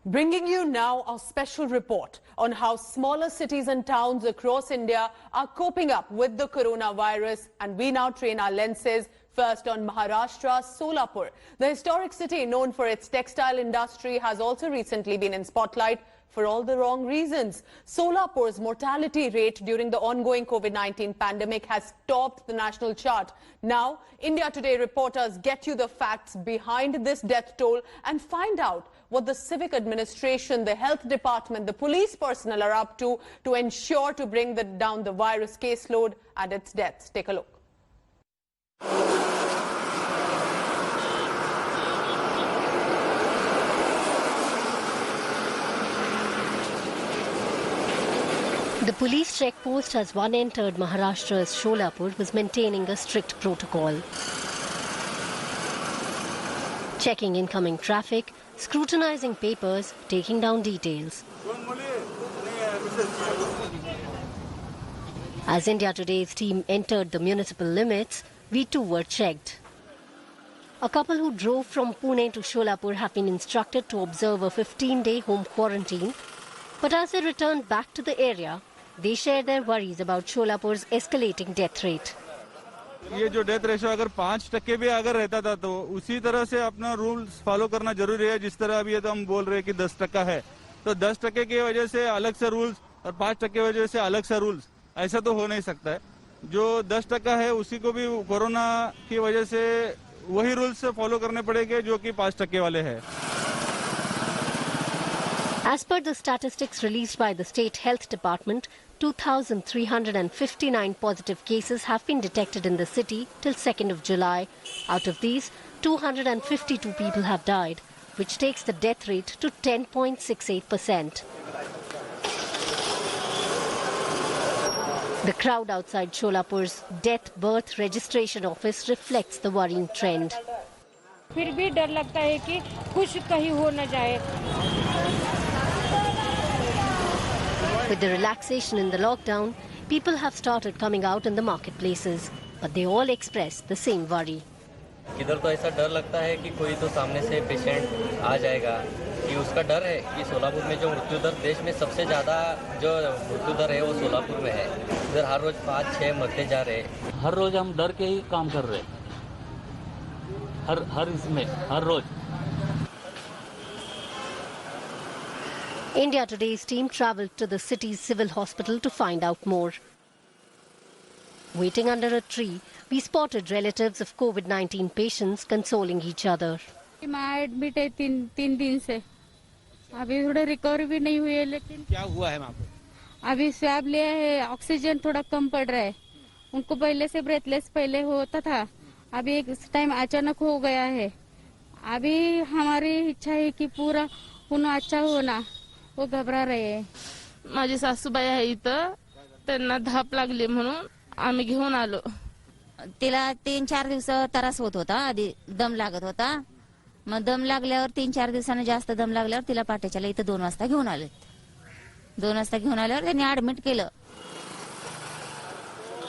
Bringing you now our special report on how smaller cities and towns across India are coping up with the coronavirus, and we now train our lenses first on Maharashtra's Solapur. The historic city, known for its textile industry, has also recently been in spotlight for all the wrong reasons. Solapur's mortality rate during the ongoing COVID-19 pandemic has topped the national chart. Now, India Today reporters get you the facts behind this death toll and find out what the civic administration, the health department, the police personnel are up to ensure to bring down the virus caseload and its deaths. Take a look. The police checkpost as one entered Maharashtra's Solapur was maintaining a strict protocol. Checking incoming traffic, scrutinizing papers, taking down details. As India Today's team entered the municipal limits, we too were checked. A couple who drove from Pune to Solapur have been instructed to observe a 15-day home quarantine. But as they returned back to the area, they share their worries about Solapur's escalating death rate. ये जो death ratio अगर 5% भी अगर रहता था तो उसी तरह से अपना रूल्स फॉलो करना जरूरी है। जिस तरह अभी ये तो हम बोल रहे हैं कि 10% है, तो 10% की वजह से अलग से रूल्स और 5% की वजह से अलग से रूल्स, ऐसा तो हो नहीं सकता है। जो 10% है उसी को भी कोरोना की वजह से वही रूल्स फॉलो करने पड़ेंगे जो कि 5% वाले हैं। As per the statistics released by the State Health Department, 2,359 positive cases have been detected in the city till 2nd of July. Out of these, 252 people have died, which takes the death rate to 10.68%. The crowd outside Solapur's death birth registration office reflects the worrying trend. फिर भी डर लगता है कि कुछ कहीं हो न जाए। With the relaxation in the lockdown, people have started coming out in the marketplaces, but they all express the same worry. इधर तो ऐसा डर लगता है कि कोई तो सामने से पेशेंट आ जाएगा, कि उसका डर है कि सोलापुर में जो मृत्यु दर देश में सबसे ज़्यादा जो मृत्यु दर है वो सोलापुर में है। इधर हर रोज 5-6 मरते जा रहे हैं। हर रोज हम डर के ही काम कर रहे हैं, हर रोज। India Today's team travelled to the city's civil hospital to find out more. Waiting under a tree, we spotted relatives of COVID-19 patients consoling each other. मैं एडमिट है तीन दिन से, अभी थोड़ा रिकवरी भी नहीं हुई है। लेकिन क्या हुआ है आपको? अभी स्वैब लिया है, ऑक्सीजन थोड़ा कम पड़ रहा है। उनको पहले से ब्रेथलेस पहले होता था, अभी एक टाइम अचानक हो गया है। अभी हमारी इच्छा है कि पूरा पुन्हा अच्छा होना, वो घबरा रहे हैं। माझी सासूबाई आहे इथं, त्यांना धाप लागली म्हणून आम्ही घेऊन आलो। तिला 3-4 दिवस त्रास होत होता, आधी दम लागत होता। मग दम लागल्यावर 3-4 दिवसांनी जास्त दम लागल्यावर तिला पाटेच्याला इथं 2 वाजता घेऊन आले। 2 वाजता घेऊन आल्यावर त्यांनी ऍडमिट केलं।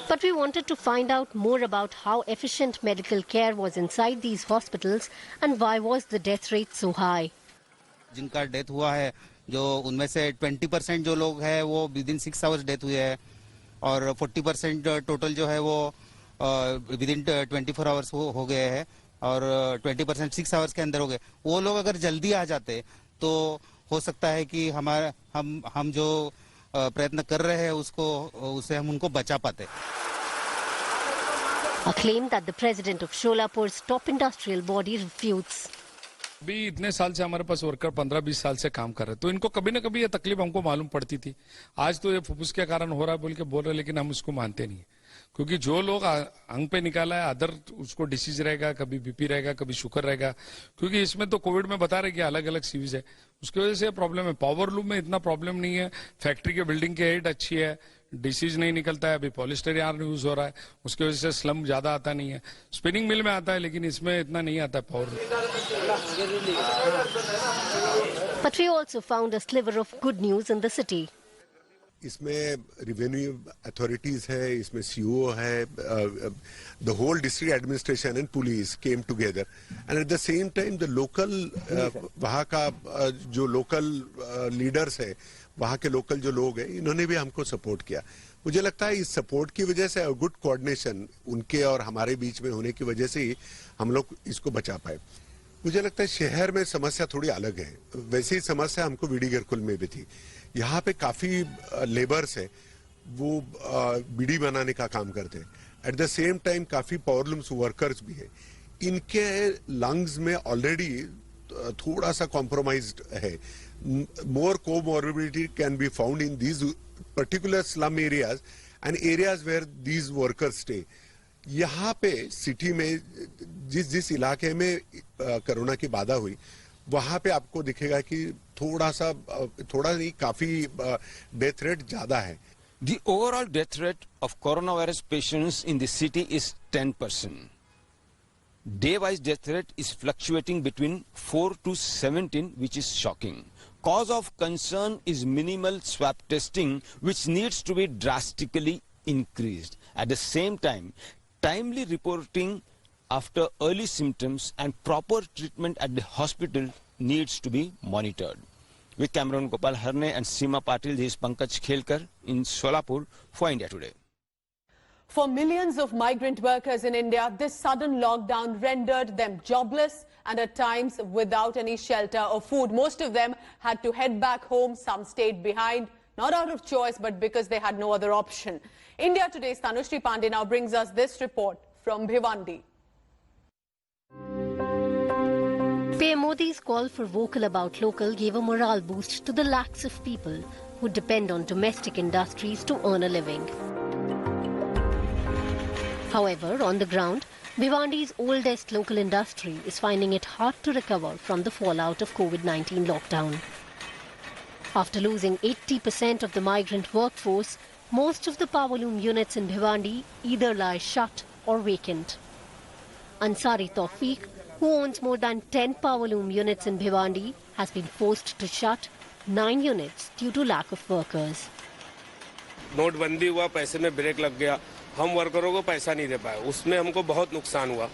But we wanted to find out more about how efficient medical care was inside these hospitals and why was the death rate so high. जिनका डेथ हुआ है, जो उनमें से 20% जो लोग हैं वो विदिन 6 आवर्स डेथ हुए हैं और 40% टोटल जो है वो विदिन 24 आवर्स हो गए हैं और 20% 6 आवर्स के अंदर हो गए। वो लोग अगर जल्दी आ जाते तो हो सकता है कि हम जो प्रयत्न कर रहे हैं उससे हम उनको बचा पाते। A claim that the president of Solapur's top industrial body refutes. अभी इतने साल से हमारे पास वर्कर 15-20 साल से काम कर रहे हैं, तो इनको कभी न कभी ये तकलीफ हमको मालूम पड़ती थी। आज तो ये फुफ्फुस के कारण हो रहा है बोल रहे हैं, लेकिन हम उसको मानते नहीं, क्योंकि जो लोग अंग पे निकाला है अदर उसको डिसीज रहेगा, कभी बीपी रहेगा, कभी शुगर रहेगा, क्योंकि इसमें तो कोविड में बता रहे कि अलग अलग सीरीज है, उसकी वजह से प्रॉब्लम है। पावर लूम में इतना प्रॉब्लम नहीं है, फैक्ट्री के बिल्डिंग की हाइट अच्छी है, डिसीज नहीं निकलता है। अभी पॉलिस्टर यार्न यूज हो रहा है, उसकी वजह से स्लम ज्यादा आता नहीं है। स्पिनिंग मिल में आता है, लेकिन इसमें इतना नहीं आता है power. But we also found a sliver of good news in the city. इसमें रेवेन्यू अथॉरिटीज है, इसमें सीओ है, the whole district administration and police came together and at the same time the local वहाँ का जो local leaders है, वहाँ के लोकल जो लोग हैं, इन्होंने भी हमको सपोर्ट किया। मुझे लगता है इस सपोर्ट की वजह से गुड कोऑर्डिनेशन उनके और हमारे बीच में होने की वजह से ही हम लोग इसको बचा पाए। मुझे लगता है शहर में समस्या थोड़ी अलग है, वैसी ही समस्या हमको बीडी गरकुल में भी थी। यहाँ पे काफी लेबर्स है, वो बीड़ी बनाने का काम करते हैं। एट द सेम टाइम काफी पावरलूम्स वर्कर्स भी है, इनके लंग्स में ऑलरेडी थोड़ा सा कॉम्प्रोमाइज्ड है। More comorbidity can be found in these particular slum areas and areas where these workers stay. यहाँ पे सिटी में जिस इलाके में कोरोना की बाधा हुई, वहां पे आपको दिखेगा कि थोड़ा नहीं काफी डेथ रेट ज्यादा है। The overall death rate of coronavirus patients in the city is 10%. Day-wise death rate is fluctuating between 4 to 17, which is shocking. Cause of concern is minimal swab testing, which needs to be drastically increased. At the same time, timely reporting after early symptoms and proper treatment at the hospital needs to be monitored. With Cameron Gopal Harne and Seema Patil, this is Pankaj Khelkar in Solapur for India Today. For millions of migrant workers in India, this sudden lockdown rendered them jobless and at times without any shelter or food. Most of them had to head back home. Some stayed behind, not out of choice, but because they had no other option. India Today's Tanushri Pandey now brings us this report from Bhiwandi. PM Modi's call for vocal about local gave a morale boost to the lakhs of people who depend on domestic industries to earn a living. However, on the ground, Bhiwandi's oldest local industry is finding it hard to recover from the fallout of COVID-19 lockdown. After losing 80% of the migrant workforce, most of the powerloom units in Bhiwandi either lie shut or vacant. Ansari Tawfiq, who owns more than 10 powerloom units in Bhiwandi, has been forced to shut 9 units due to lack of workers. नोटबंदी हुआ, पैसे में break लग गया, हम वर्करों को पैसा नहीं दे पाए, उसमें हमको बहुत नुकसान हुआ।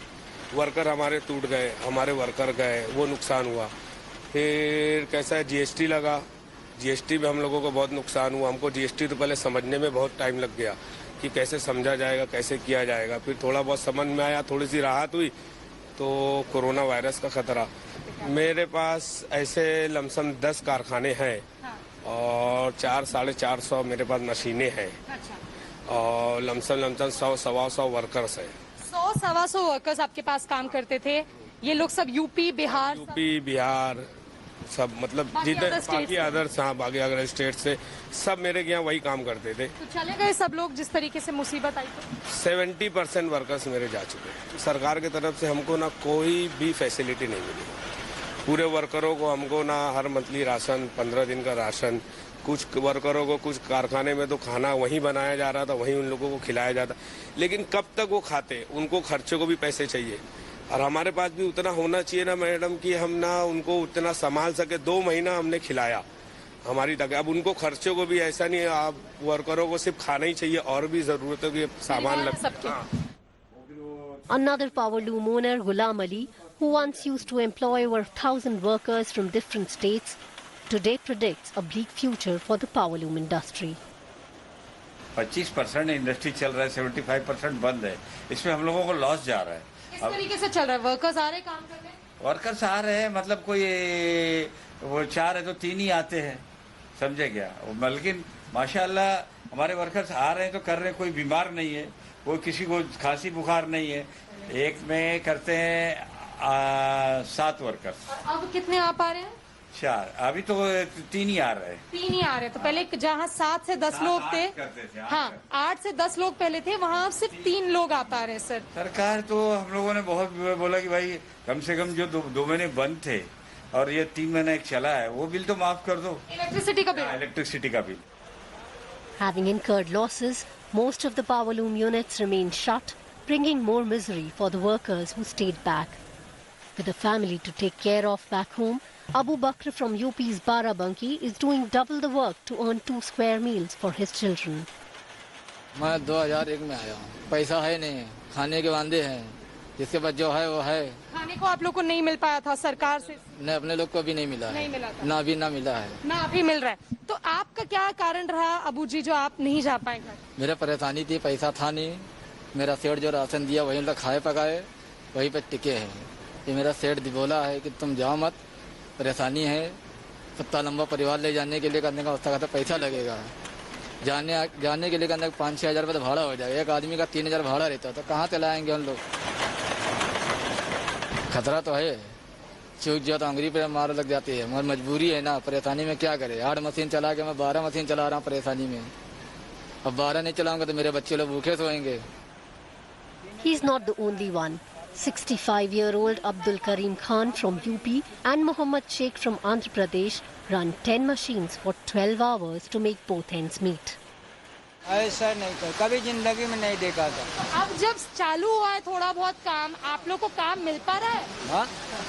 वर्कर हमारे टूट गए, हमारे वर्कर गए, वो नुकसान हुआ। फिर कैसा है, जीएसटी लगा, जीएसटी में हम लोगों को बहुत नुकसान हुआ। हमको जीएसटी तो पहले समझने में बहुत टाइम लग गया कि कैसे समझा जाएगा, कैसे किया जाएगा। फिर थोड़ा बहुत समझ में आया, थोड़ी सी राहत हुई, तो कोरोना वायरस का खतरा। मेरे पास ऐसे लमसम 10 कारखाने हैं और 400-450 मेरे पास मशीनें हैं और लमसम 100-125 वर्कर्स हैं। 100-125 वर्कर्स आपके पास काम करते थे। ये लोग सब यूपी बिहार सब, मतलब जितने बाकी अदर्स, हाँ बाकी अदर स्टेट से सब मेरे यहाँ वही काम करते थे। तो चले गए सब लोग जिस तरीके से मुसीबत आई तो? 70% वर्कर्स मेरे जा चुके हैं। सरकार की तरफ से हमको ना कोई भी फैसिलिटी नहीं मिली। पूरे वर्करों को हमको ना हर मंथली राशन, 15 दिन का राशन, कुछ वर्करों को कुछ कारखाने में तो खाना वहीं बनाया जा रहा था, वहीं उन लोगों को खिलाया जाता, लेकिन कब तक वो खाते, उनको खर्चों को भी पैसे चाहिए और हमारे पास भी उतना होना चाहिए ना मैडम कि हम ना उनको उतना संभाल सके। 2 महीना हमने खिलाया हमारी तक। अब उनको खर्चों को भी ऐसा नहीं है, आप वर्करों को सिर्फ खाना ही चाहिए और भी जरूरतों के सामान लगता है। Another powerloom owner, Ghulam Ali, who once used to employ over 1,000 workers from different states, today predicts a bleak future for the powerloom industry. 25% industry चल रहा है, 75% बंद है। इसमें हम लोगों को लॉस जा रहा है। किस तरीके से चल रहा है? वर्कर्स आ रहे काम करने? वर्कर्स आ रहे हैं, मतलब कोई वो 4 है तो 3 ही आते हैं, समझे क्या? लेकिन माशाल्लाह हमारे वर्कर्स आ रहे हैं तो कर रहे हैं, कोई बीमार नहीं है, वो किसी को खांसी बुखार नहीं है। एक में करते हैं 7 वर्कर्स। अब कितने आ पा रहे हैं? 4। अभी तो 3 ही आ रहे हैं। 3 ही आ रहे हैं। तो पहले जहाँ 7 से 10 लोग थे, हाँ 8 से 10 लोग पहले थे, वहाँ सिर्फ 3 लोग आ पा रहे हैं। सर सरकार तो हम लोगों ने बहुत बोला कि भाई कम से कम जो 2 महीने बंद थे और ये 3 महीना एक चला है, वो बिल तो माफ कर दो। इलेक्ट्रिसिटी का बिल? इलेक्ट्रिसिटी का bill. Having incurred losses, most of the powerloom units remain shut, bringing more misery for the workers who stayed back. With a family to take care of back home, Abu Bakr from UP's Barabanki is doing double the work to earn 2 square meals for his children. मैं 2001 में आया हूँ, पैसा है नहीं, खाने के वांदे हैं, जिसके बाद जो है वो है। खाने को आप लोग को नहीं मिल पाया था सरकार से? नहीं, अपने लोग को भी नहीं मिला है। नहीं मिला था? ना अभी ना मिला है। ना अभी मिल रहा है। तो आपका क्या कारण रहा अबू जी जो आप नहीं जा पाए घर? मेरा परेशानी थी, पैसा था नहीं, मेरा सेठ जो राशन दिया वहीं तक खाए पकाए वहीं पर टिके हैं। ये मेरा सेठ बोला है कि तुम जाओ मत, परेशानी है, सप्ताह लंबा परिवार ले जाने के लिए करने का उसका पैसा लगेगा, जाने के लिए करने का 5-6 हज़ार रुपये भाड़ा हो जाएगा। एक आदमी का 3 हज़ार भाड़ा रहता है, तो कहाँ चलाएंगे हम लोग? खतरा तो है, चूक जाओ तो अंगरी पे मार लग जाती है, मगर मजबूरी है ना, परेशानी में क्या करे। 8 मशीन चला के मैं 12 मशीन चला रहा हूँ परेशानी में। अब 12 नहीं चलाऊंगा तो मेरे बच्चे लोग भूखे सोएंगे। He is not the only one. 65-year-old Abdul Karim Khan from UP and Muhammad Sheikh from Andhra Pradesh run 10 machines for 12 hours to make both ends meet. ऐसा नहीं कर, कभी जिंदगी में नहीं देखा था। अब जब चालू हुआ है थोड़ा बहुत काम, आप लोग को काम मिल पा रहा है? हाँ?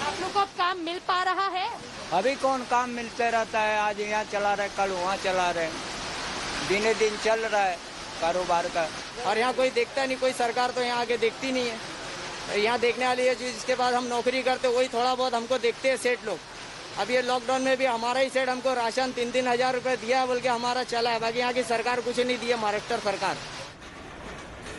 आप लोग को अब काम मिल पा रहा है? अभी कौन काम मिलते रहता है, आज यहाँ चला रहे, कल वहाँ चला रहे, दिने दिन चल रहा है कारोबार का। और यहाँ कोई देखता नहीं, कोई सरकार तो यहाँ आगे देखती नहीं है। यहाँ देखने वाली है जिसके बाद हम नौकरी करते वही थोड़ा बहुत हमको देखते हैं सेठ लोग। अब ये लॉकडाउन में भी हमारा ही सेठ हमको राशन 3-3 हज़ार रुपए दिया है, बोल के हमारा चला है, बाकी यहाँ की सरकार कुछ नहीं दिया, महाराष्ट्र सरकार।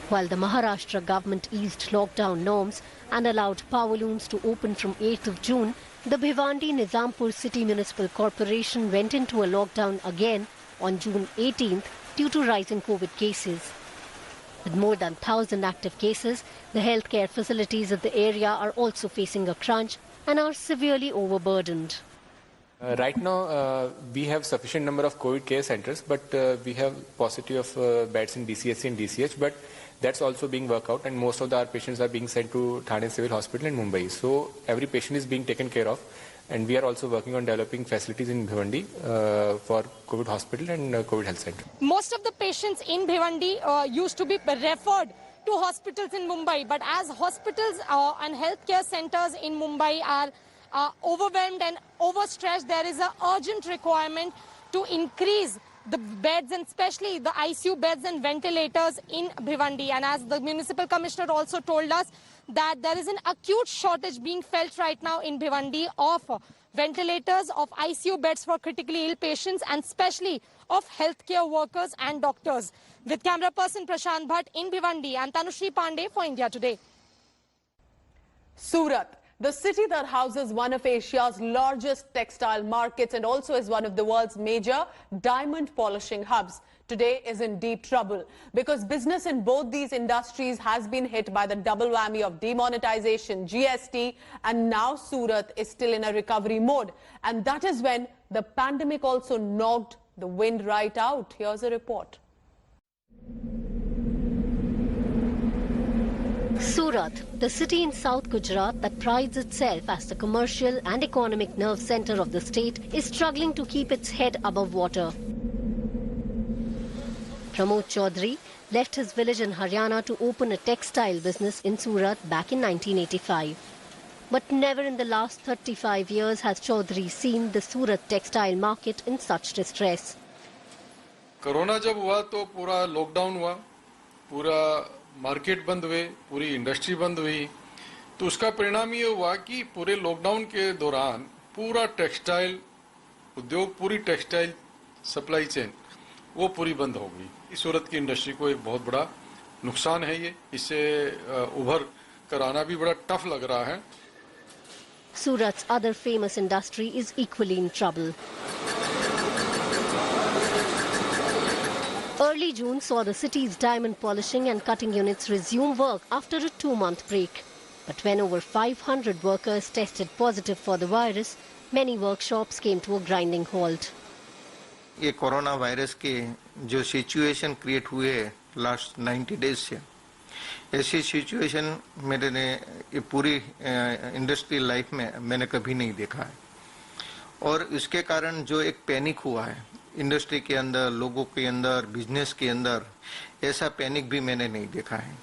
While the Maharashtra government eased lockdown norms and allowed power looms to open from 8th of June, the Bhiwandi Nizampur City Municipal Corporation went into a lockdown again on June 18th due to rising COVID cases. With more than 1,000 active cases, the healthcare facilities of the area are also facing a crunch and are severely overburdened. Right now, we have sufficient number of COVID care centers, but we have paucity of beds in DCSC and DCH, but that's also being worked out, and most of our patients are being sent to Thane Civil Hospital in Mumbai. So every patient is being taken care of, and we are also working on developing facilities in Bhiwandi for COVID hospital and COVID health center. Most of the patients in Bhiwandi used to be referred to hospitals in Mumbai, but as hospitals and healthcare centers in Mumbai are overwhelmed and overstretched, there is an urgent requirement to increase the beds and especially the ICU beds and ventilators in Bhiwandi. And as the municipal commissioner also told us that there is an acute shortage being felt right now in Bhiwandi of ventilators, of ICU beds for critically ill patients and especially of healthcare workers and doctors. With camera person Prashant Bhatt in Bhiwandi, I'm Tanushri Pandey for India Today. Surat, the city that houses one of Asia's largest textile markets and also is one of the world's major diamond polishing hubs, today is in deep trouble because business in both these industries has been hit by the double whammy of demonetization, GST, and now Surat is still in a recovery mode. And that is when the pandemic also knocked the wind right out. Here's a report. Surat, the city in South Gujarat that prides itself as the commercial and economic nerve center of the state, is struggling to keep its head above water. Pramod Chaudhary left his village in Haryana to open a textile business in Surat back in 1985. But never in the last 35 years has Chaudhary seen the Surat textile market in such distress. Corona जब हुआ तो पूरा lockdown हुआ, पूरा market बंद हुए, पूरी industry बंद हुई, तो उसका परिणाम ये हुआ कि पूरे लॉकडाउन के दौरान पूरा टेक्सटाइल उद्योग, पूरी टेक्सटाइल सप्लाई चेन वो पूरी बंद हो गई। सूरत की इंडस्ट्री को एक बहुत बड़ा नुकसान है ये, इससे उभर कर आना भी बड़ा टफ लग रहा है। Surat's other famous industry is equally in trouble. Early June saw the city's diamond polishing and cutting units resume work after a 2-month break. But when over 500 workers tested positive for the virus, many workshops came to a grinding halt. ये corona virus के जो situation create हुए है last 90 days से, ऐसी situation मेरे ने ये पूरी इंडस्ट्री लाइफ में मैंने कभी नहीं देखा है। और इसके कारण जो एक पैनिक हुआ है इंडस्ट्री के अंदर, लोगों के अंदर, बिजनेस के अंदर, ऐसा पैनिक भी मैंने नहीं देखा है।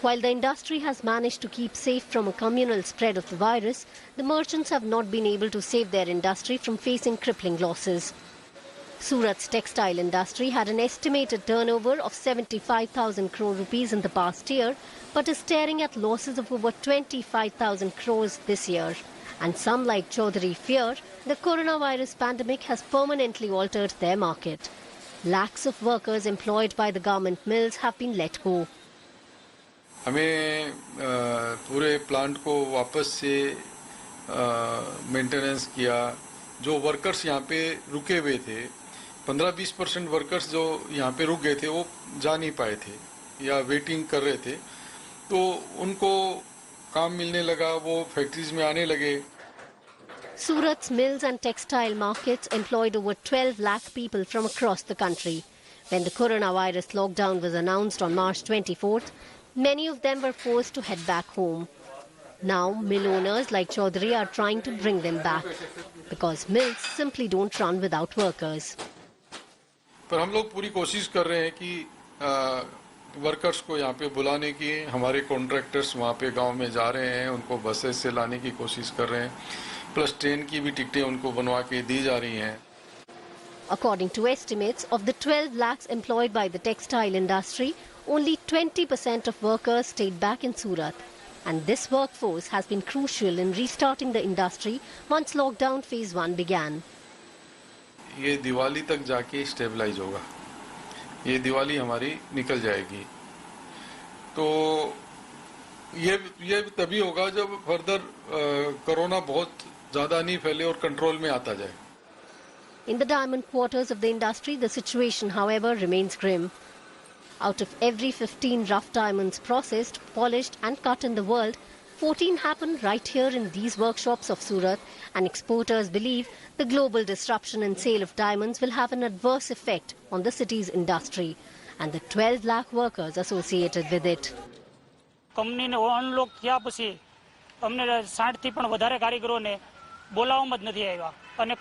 While the industry has managed to keep safe from a communal spread of the virus, the merchants have not been able to save their industry from facing crippling losses. Surat's textile industry had an estimated turnover of 75,000 crore rupees in the past year, but is staring at losses of over 25,000 crores this year. And some like Chaudhary fear the coronavirus pandemic has permanently altered their market. Lakhs of workers employed by the garment mills have been let go. हमें पूरे plant को वापस से maintenance किया. जो workers यहाँ पे रुके हुए थे, 15-20% वर्कर्स जो यहाँ पे रुक गए थे वो जा नहीं पाए थे या वेटिंग कर रहे थे, तो उनको काम मिलने लगा, वो फैक्ट्रीज में आने लगे. Surat's mills and textile markets employed over 12 lakh people from across the country. When the coronavirus lockdown was announced on March 24th, many of them were forced to head back home. Now, mill owners like Chaudhary are trying to bring them back because mills simply don't run without workers. पर हम लोग पूरी कोशिश कर रहे हैं कि workers को यहाँ पे बुलाने की. हमारे कॉन्ट्रैक्टर्स वहाँ पे गांव में जा रहे हैं, उनको बसेस से लाने की कोशिश कर रहे हैं, प्लस ट्रेन की भी टिकटें उनको बनवा के दी जा रही हैं. According to estimates, of the 12 lakhs employed by the textile industry, only 20% of workers stayed back in Surat. And this workforce has been crucial in restarting the industry once lockdown phase 1 began. ये दिवाली तक जाके stabilise होगा. ये दिवाली हमारी निकल जाएगी. तो ये तभी होगा जब फर्दर कोरोना बहुत ज़्यादा नहीं फैले और कंट्रोल में आता जाए. In the diamond quarters of the industry, the situation, however, remains grim. Out of every 15 rough diamonds processed, polished and cut in the world, 14 happen right here in these workshops of Surat, and exporters believe the global disruption in sale of diamonds will have an adverse effect on the city's industry and the 12 lakh workers associated with it. કંપનીને unlock થયા પછી અમને 60 થી પણ વધારે કારીગરોને બોલાવવામાં જ નથી આવ્યા અને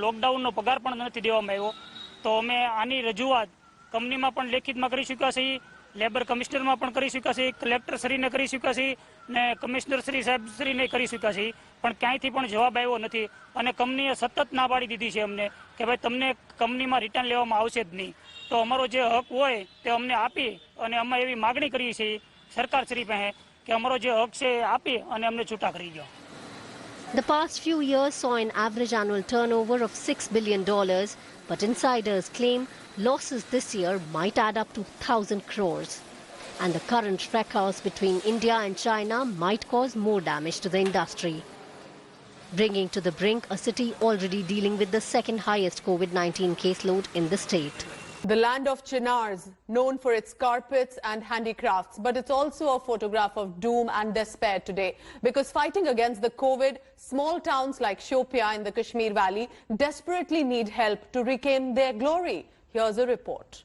લોકડાઉનનો પગાર પણ નથી દેવામાં આવ્યો. તો અમે આની રજૂઆત કંપનીમાં પણ લેખિતમાં કરી ચૂક્યા છીએ, લેબર કમિશનરમાં પણ કરી ચૂક્યા છીએ, કલેક્ટર શ્રીને કરી ચૂક્યા છીએ ને કમિશનર શ્રી સાહેબ શ્રીને કરી ચૂક્યા છીએ, પણ ક્યાંયથી પણ જવાબ આવ્યો નથી. અને કંપનીએ સતત ના પાડી દીધી છે અમને કે ભાઈ તમને કંપનીમાં રિટર્ન લેવામાં આવશે જ નહીં. તો અમારો જે હક હોય તે અમને આપી અને અમે એવી માગણી કરીએ છીએ સરકાર શ્રી પાસે કે અમારો જે હક છે આપી અને અમને છૂટા કરી દો. The past few years saw an average annual turnover of $6 billion, but insiders claim losses this year might add up to 1,000 crores. And the current fracas between India and China might cause more damage to the industry, bringing to the brink a city already dealing with the second highest COVID-19 caseload in the state. The land of Chinars, known for its carpets and handicrafts, but it's also a photograph of doom and despair today. Because fighting against the COVID, small towns like Shopian in the Kashmir Valley desperately need help to reclaim their glory. Here's a report.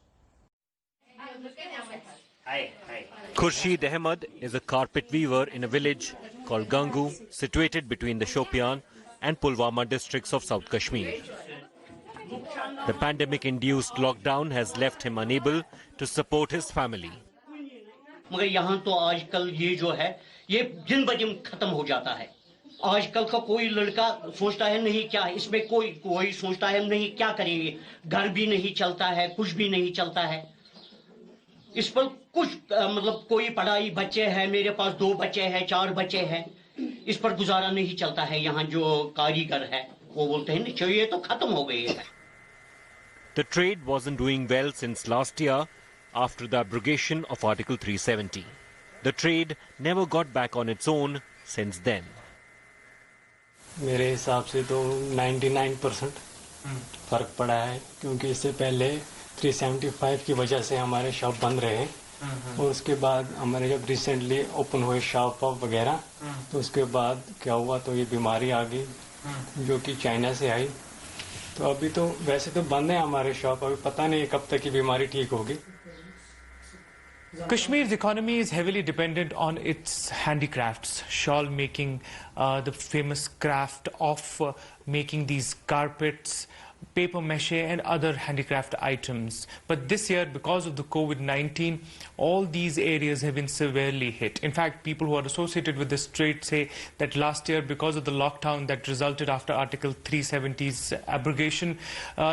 Khurshid Ahmed is a carpet weaver in a village called Gangu, situated between the Shopian and Pulwama districts of South Kashmir. The pandemic-induced lockdown has left him unable to support his family. मगर यहाँ तो आजकल ये जो है ये दिन ब दिन खत्म हो जाता है. आजकल का कोई लड़का सोचता है नहीं क्या इसमें कोई सोचता है नहीं क्या करेंगे. घर भी नहीं चलता है, कुछ भी नहीं चलता है. इस पर कुछ मतलब कोई पढ़ाई बच्चे हैं, मेरे पास 2 बच्चे हैं, 4 बच्चे हैं, इस पर गुजारा नहीं चलता है. यहाँ जो कारीगर है वो बोलते हैं चाहिए तो खत्म हो गई है. The trade wasn't doing well since last year after the abrogation of Article 370. The trade never got back on its own since then. मेरे हिसाब से तो 99% फर्क पड़ा है क्योंकि इससे पहले 375 की वजह से हमारे शॉप बंद रहे और उसके बाद हमारे जब रिसेंटली ओपन हुए शॉप वगैरह तो उसके बाद क्या हुआ तो ये बीमारी आ गई जो कि चाइना से आई. तो अभी तो वैसे तो बंद है हमारे शॉप, अभी पता नहीं कब तक की बीमारी ठीक होगी. Kashmir's economy is heavily dependent on its handicrafts, shawl making, the famous craft of making these carpets, paper mache and other handicraft items. But this year, because of the COVID-19, all these areas have been severely hit. In fact, people who are associated with this trade say that last year, because of the lockdown that resulted after Article 370's abrogation,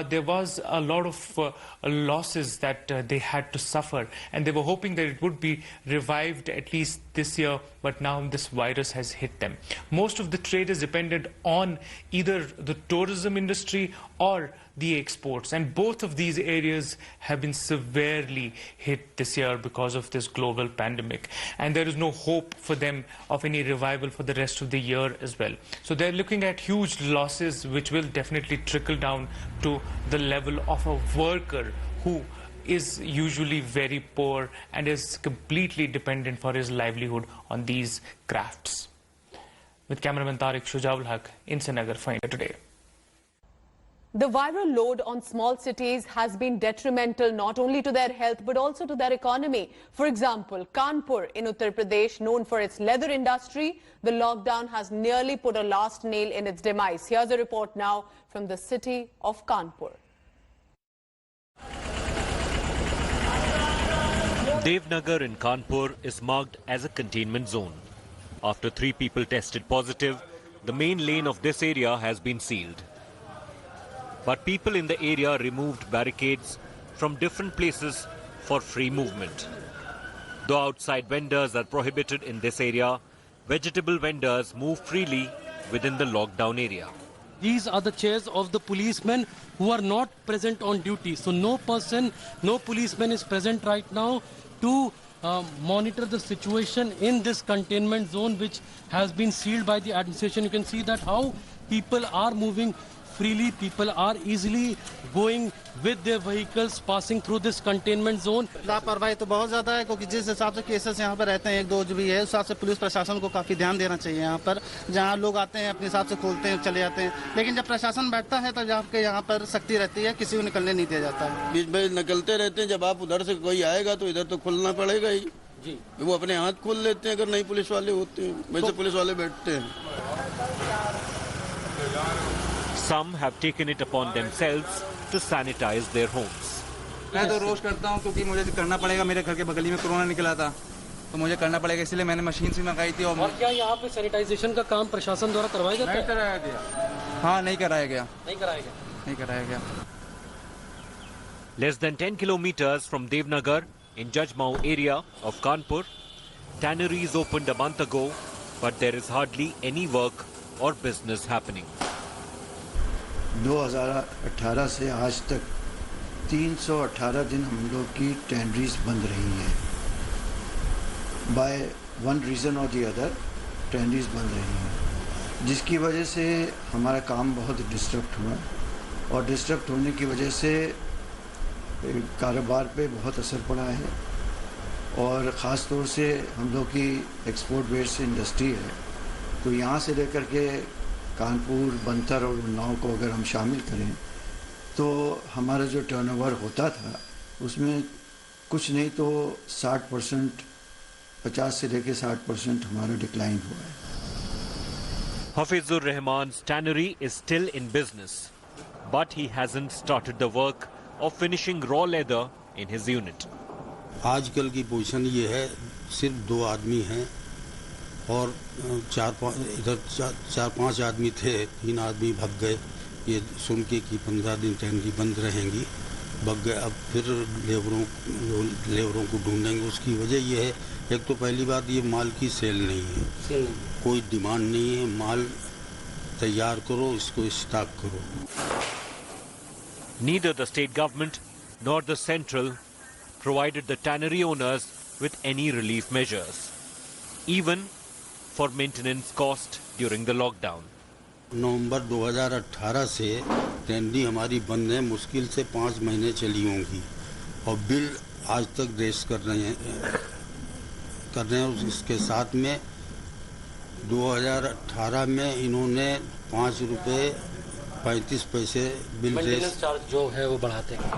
there was a lot of losses that they had to suffer, and they were hoping that it would be revived at least this year, but now this virus has hit them. Most of the trade is dependent on either the tourism industry or the exports, and both of these areas have been severely hit this year because of this global pandemic, and there is no hope for them of any revival for the rest of the year as well. So they're looking at huge losses, which will definitely trickle down to the level of a worker who is usually very poor and is completely dependent for his livelihood on these crafts. With cameraman Tariq Shujabul Haq in Srinagar for India Today. The viral load on small cities has been detrimental not only to their health but also to their economy. For example, Kanpur in Uttar Pradesh, known for its leather industry, the lockdown has nearly put a last nail in its demise. Here's a report now from the city of Kanpur. Devnagar in Kanpur is marked as a containment zone. After 3 people tested positive, the main lane of this area has been sealed. But people in the area removed barricades from different places for free movement. Though outside vendors are prohibited in this area, vegetable vendors move freely within the lockdown area. These are the chairs of the policemen who are not present on duty. So no policeman is present right now to monitor the situation in this containment zone, which has been sealed by the administration. You can see that how people are moving freely, people are easily going with their vehicles passing through this containment zone. लापरवाही तो बहुत ज्यादा है, क्योंकि जिस हिसाब से cases यहाँ पर रहते हैं 1-2 जो भी है, उस हिसाब से पुलिस प्रशासन को काफी ध्यान देना चाहिए। यहाँ पर जहाँ लोग आते हैं अपने हिसाब से खोलते हैं चले जाते हैं, लेकिन जब प्रशासन बैठता है तो यहाँ पर सख्ती रहती है, किसी को निकलने नहीं दिया जाता है। बीच में निकलते रहते हैं, जब आप उधर से कोई आएगा तो इधर तो खुलना पड़ेगा ही जी, वो अपने हाथ खोल लेते हैं अगर नहीं पुलिस वाले होते हैं, वैसे पुलिस वाले बैठते हैं। Some have taken it upon themselves to sanitize their homes. मैं तो रोज करता हूँ, क्योंकि मुझे करना पड़ेगा। मेरे घर के बगल में कोरोना निकला था तो मुझे करना पड़ेगा, इसलिए मैंने मशीन से मंगाई थी। और क्या यहाँ पे सैनिटाइजेशन का काम प्रशासन द्वारा करवाया जाता है? नहीं कराया गया। हाँ, नहीं कराया गया। नहीं कराया गया। Less than 10 kilometers from Devnagar in Jajmau area of Kanpur, tanneries opened a month ago, but there is hardly any work or business happening. 2018 से आज तक 318 दिन हम लोग की टैनरीज बंद रही हैं। बाय वन रीज़न और दी अदर टैनरीज बंद रही हैं, जिसकी वजह से हमारा काम बहुत डिस्टर्ब हुआ, और डिस्टर्ब होने की वजह से कारोबार पे बहुत असर पड़ा है। और ख़ास तौर से हम लोग की एक्सपोर्ट बेस्ड इंडस्ट्री है, तो यहाँ से लेकर के कानपुर, बंतर और उन्नाव को अगर हम शामिल करें तो हमारा जो टर्नओवर होता था उसमें कुछ नहीं तो 60%, 50 से लेकर 60% हमारा डिक्लाइन हुआ है। Hafizur Rahman's tannery is still in business, but he hasn't started the work of finishing raw leather in his unit. आजकल की पोजीशन ये है, सिर्फ 2 आदमी हैं और 4-5 आदमी थे, 3 आदमी भाग गए। ये सुन के कि 15 दिन टैनरी बंद रहेंगी, भाग गए। अब फिर लेबरों को ढूंढेंगे। उसकी वजह ये है, एक तो पहली बात ये माल की सेल नहीं है, कोई डिमांड नहीं है। माल तैयार करो, इसको स्टॉक करो। Neither the state government nor the central provided the tannery owners with any relief measures, even for maintenance cost during the lockdown. नवंबर 2018 से टैनरी हमारी बंद है, मुश्किल से 5 महीने चली होंगी, और बिल आज तक रेस कर रहे हैं। इसके साथ में 2018 में इन्होंने 5 रुपये 35 पैसे बिल रेस चार्ज जो है वो बढ़ाते हैं।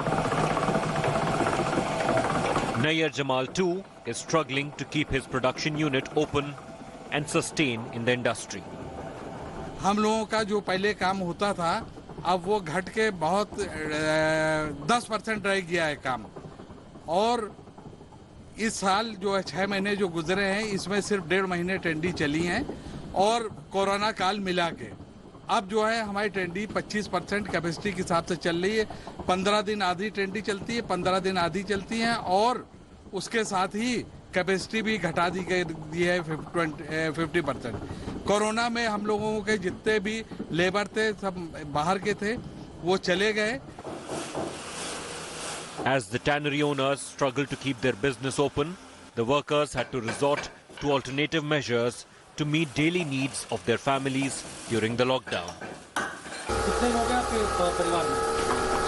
Nayyar Jamal too is struggling to keep his production unit open and sustain in the industry. हम लोगों का जो पहले काम होता था, अब वो घट के बहुत 10% रह गया है काम। और इस साल जो है 6 महीने जो गुजरे हैं, इसमें सिर्फ 1.5 महीने टेंडी चली हैं और कोरोना काल मिला के अब जो है हमारी टेंडी 25% कैपेसिटी के हिसाब से चल रही है। 15 दिन आधी टेंडी चलती है, 15 दिन आधी चलती हैं और उसके साथ ही कैपेसिटी भी घटा दी गई है 50%। कोरोना में हम लोगों के जितने भी लेबर थे सब बाहर के थे, वो चले गए। As the tannery owners struggled to keep their business open, the workers had to resort to alternative measures to meet daily needs of their families during the lockdown. कितने लोग हैं आपके परिवार में?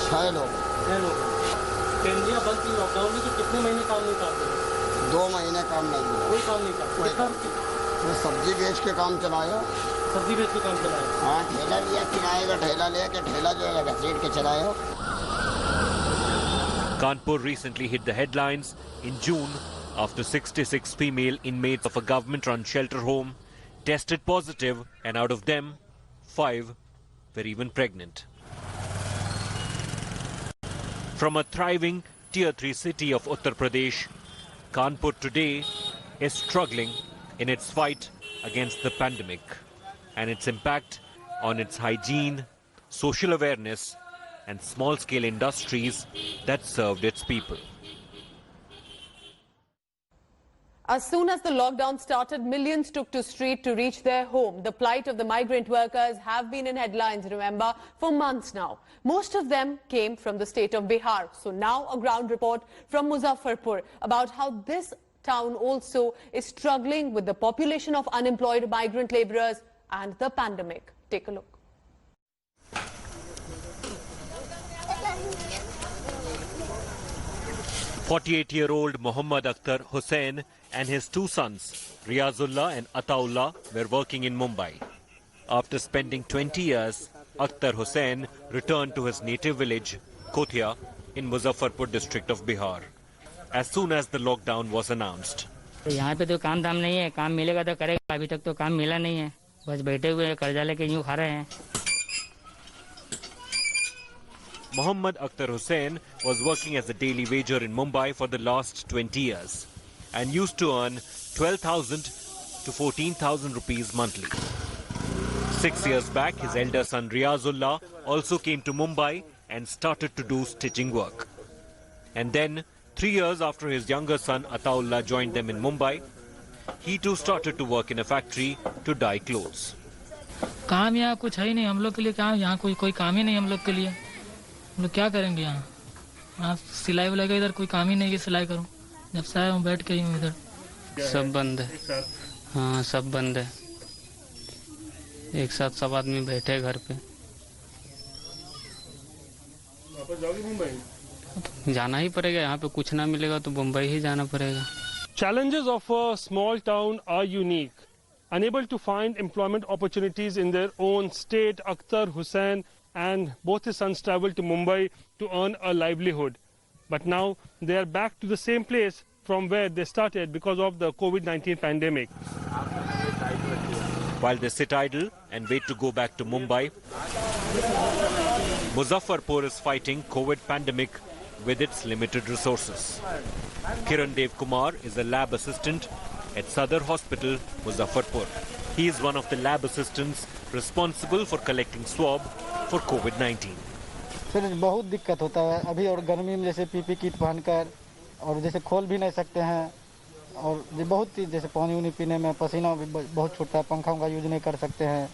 6 लोग। 6 लोग। टेंडियां बंद थी लॉकडाउन में, तो कितने महीने काम नहीं करते? 2 महीने काम नहीं किया। कोई काम नहीं किया। तो सब्जी बेच के काम चलाया। सब्जी बेच के काम चलाया? हाँ, ठेला लिया, किराए का ठेला लिया कि ठेला जो है घसीट के चलाया। Kanpur recently hit the headlines in June after 66 female inmates of a government-run shelter home tested positive, and out of them, 5 were even pregnant. From a thriving Tier 3 city of Uttar Pradesh, Kanpur today is struggling in its fight against the pandemic and its impact on its hygiene, social awareness, and small-scale industries that served its people. As soon as the lockdown started, millions took to street to reach their home. The plight of the migrant workers have been in headlines, remember, for months now. Most of them came from the state of Bihar. So now a ground report from Muzaffarpur about how this town also is struggling with the population of unemployed migrant laborers and the pandemic. Take a look. 48-year-old Muhammad Akhtar Hussain and his 2 sons, Riazullah and Ataullah, were working in Mumbai. After spending 20 years, Akhtar Hussain returned to his native village, Kothia, in Muzaffarpur district of Bihar, as soon as the lockdown was announced. यहाँ पे तो काम दाम नहीं है, काम मिलेगा तो करेगा, अभी तक तो काम मिला नहीं है, बस बैठे हुए कर्जा लेके यूं खा रहे हैं। Muhammad Akhtar Hussain was working as a daily wager in Mumbai for the last 20 years and used to earn 12,000 to 14,000 rupees monthly. 6 years back, his elder son Riazullah also came to Mumbai and started to do stitching work. And then, 3 years after his younger son Ataullah joined them in Mumbai, he too started to work in a factory to dye clothes. काम यहाँ कुछ है ही नहीं हम लोग के लिए, क्या यहाँ कोई काम ही नहीं हम लोग के लिए, हम लोग क्या करेंगे यहाँ सिलाई विलाई का इधर कोई काम ही नहीं कि सिलाई करूँ, जब से आया हूँ बैठ के ही हूँ इधर। सब बंद है, हाँ सब बंद है, एक साथ सब आदमी बैठे घर पे। वापस जाओगे मुंबई? जाना ही पड़ेगा, यहाँ पे कुछ ना मिलेगा तो मुंबई ही जाना पड़ेगा। Challenges of a small town are unique. Unable to find employment opportunities in their own state, Akhtar Hussain and both his sons traveled to Mumbai to earn a livelihood. But now they are back to the same place from where they started because of the COVID-19 pandemic. While they sit idle and wait to go back to Mumbai, Muzaffarpur is fighting COVID pandemic with its limited resources. Kiran Dev Kumar is a lab assistant at Sadar Hospital, Muzaffarpur. He is one of the lab assistants responsible for collecting swab for COVID-19. Sir बहुत दिक्कत होता है अभी, और गर्मी में जैसे PP kit पहनकर और जैसे खोल भी नहीं सकते हैं, और बहुत ही जैसे पानी उनी पीने में पसीना भी बहुत छूटता है, पंखा का यूज नहीं कर सकते हैं,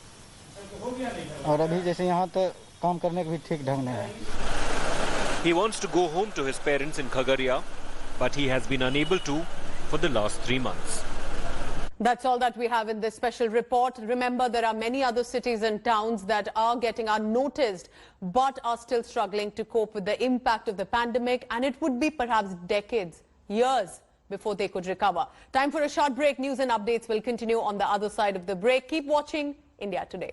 और अभी जैसे यहाँ तो काम करने का भी ठीक ढंग नहीं है। He wants to go home to his parents in Khagaria, but he has been unable to for the last 3 months. That's all that we have in this special report. Remember, there are many other cities and towns that are getting unnoticed but are still struggling to cope with the impact of the pandemic, and it would be perhaps decades, years before they could recover. Time for a short break. News and updates will continue on the other side of the break. Keep watching India Today.